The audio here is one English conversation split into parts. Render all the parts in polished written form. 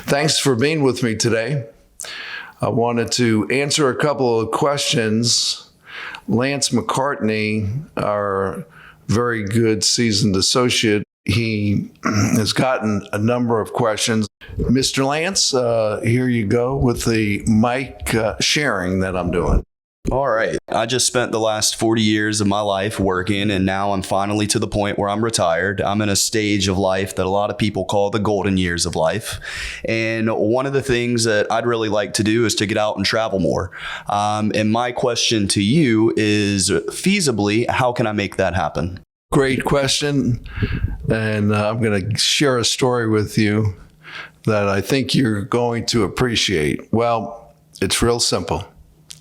Thanks for being with me today. I wanted to answer a couple of questions. Lance McCartney, our very good seasoned associate, he has gotten a number of questions. Mr. Lance, here you go with the mic sharing that I'm doing. All right. I just spent the last 40 years of my life working, and now I'm finally to the point where I'm retired. I'm in a stage of life that a lot of people call the golden years of life. And one of the things that I'd really like to do is to get out and travel more. And my question to you is, feasibly, how can I make that happen? Great question. And I'm going to share a story with you that I think you're going to appreciate. Well, it's real simple.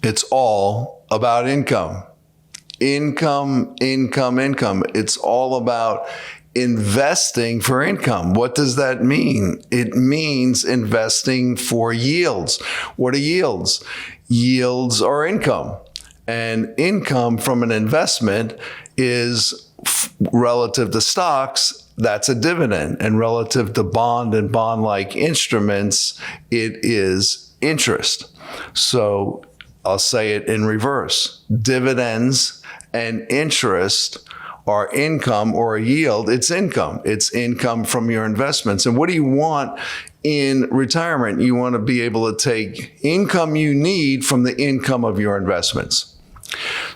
It's all about income. Income. It's all about investing for income. What does that mean? It means investing for yields. What are yields? Yields are income. And income from an investment is relative to stocks, that's a dividend. And relative to bond and bond-like instruments, it is interest. So I'll say it in reverse. Dividends and interest are income or a yield. It's income. It's income from your investments. And what do you want in retirement? You want to be able to take income you need from the income of your investments.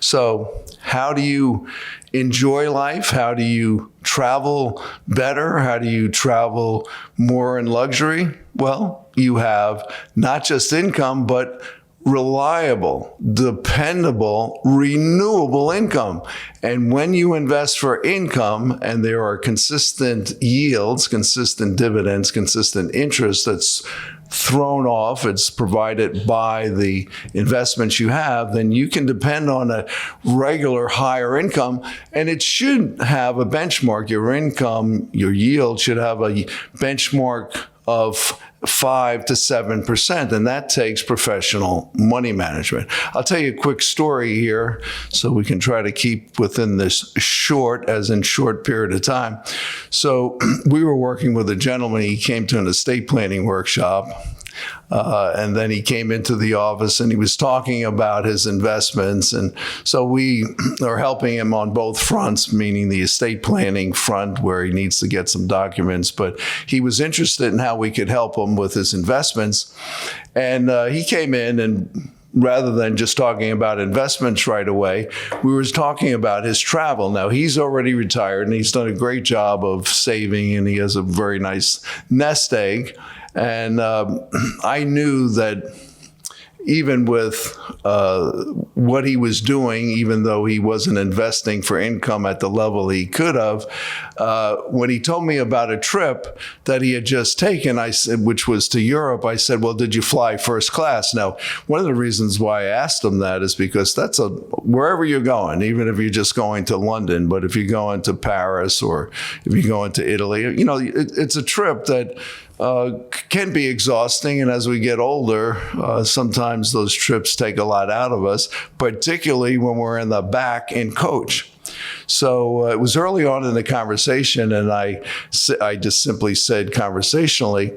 So how do you enjoy life? How do you travel better? How do you travel more in luxury? Well, you have not just income, but reliable, dependable, renewable income. And when you invest for income and there are consistent yields, consistent dividends, consistent interest that's thrown off, it's provided by the investments you have, then you can depend on a regular higher income, and it should have a benchmark. Your income, your yield should have a benchmark of 5 to 7%, and that takes professional money management. I'll tell you a quick story here so we can try to keep within this short period of time. So we were working with a gentleman. He came to an estate planning workshop. And then he came into the office and he was talking about his investments. And so we are helping him on both fronts, meaning the estate planning front where he needs to get some documents, but he was interested in how we could help him with his investments. And he came in, and rather than just talking about investments right away, we were talking about his travel. Now, he's already retired and he's done a great job of saving, and he has a very nice nest egg. And I knew that even with what he was doing, even though he wasn't investing for income at the level he could have, when he told me about a trip that he had just taken, I said, which was to Europe, I said, well, did you fly first class? Now, one of the reasons why I asked him that is because that's wherever you're going, even if you're just going to London, but if you're going to Paris or if you're going to Italy, it's a trip that can be exhausting. And as we get older, sometimes those trips take a lot out of us, particularly when we're in the back in coach. So it was early on in the conversation, and I just simply said conversationally,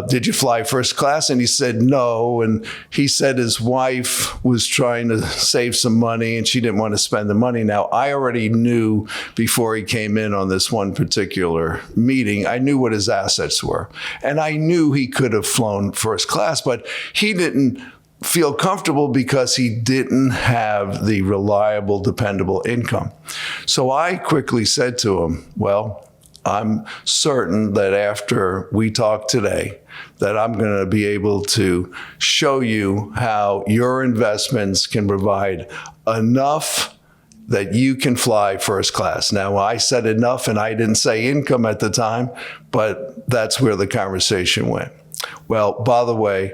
did you fly first class? And he said no. And he said his wife was trying to save some money and she didn't want to spend the money. Now, I already knew before he came in on this one particular meeting, I knew what his assets were. And I knew he could have flown first class, but he didn't feel comfortable because he didn't have the reliable, dependable income. So I quickly said to him, well, I'm certain that after we talk today, that I'm going to be able to show you how your investments can provide enough that you can fly first class. Now, I said enough, and I didn't say income at the time, but that's where the conversation went. Well, by the way,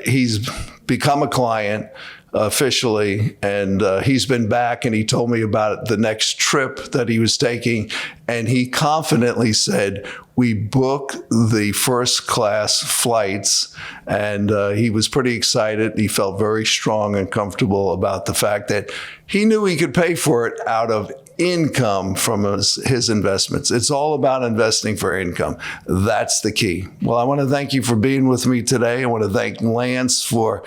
he's become a client officially, and he's been back, and he told me about the next trip that he was taking, and he confidently said, we book the first class flights, and he was pretty excited. He felt very strong and comfortable about the fact that he knew he could pay for it out of income from his investments. It's all about investing for income. That's the key. Well, I want to thank you for being with me today. I want to thank Lance for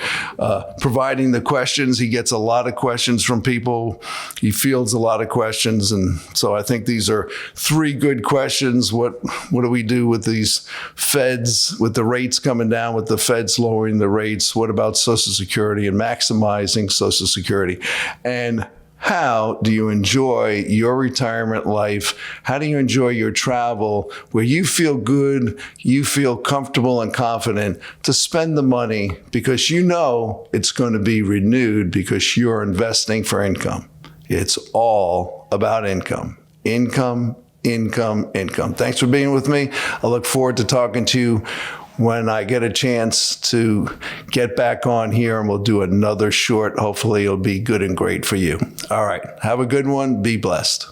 providing the questions. He gets a lot of questions from people. He fields a lot of questions. And so I think these are 3 good questions. What do we do with these feds, with the rates coming down, with the feds lowering the rates? What about Social Security and maximizing Social Security? And how do you enjoy your retirement life? How do you enjoy your travel where you feel good, you feel comfortable and confident to spend the money because you know it's going to be renewed because you're investing for income? It's all about income. Income, income, income. Thanks for being with me. I look forward to talking to you when I get a chance to get back on here, and we'll do another short. Hopefully it'll be good and great for you. All right. Have a good one. Be blessed.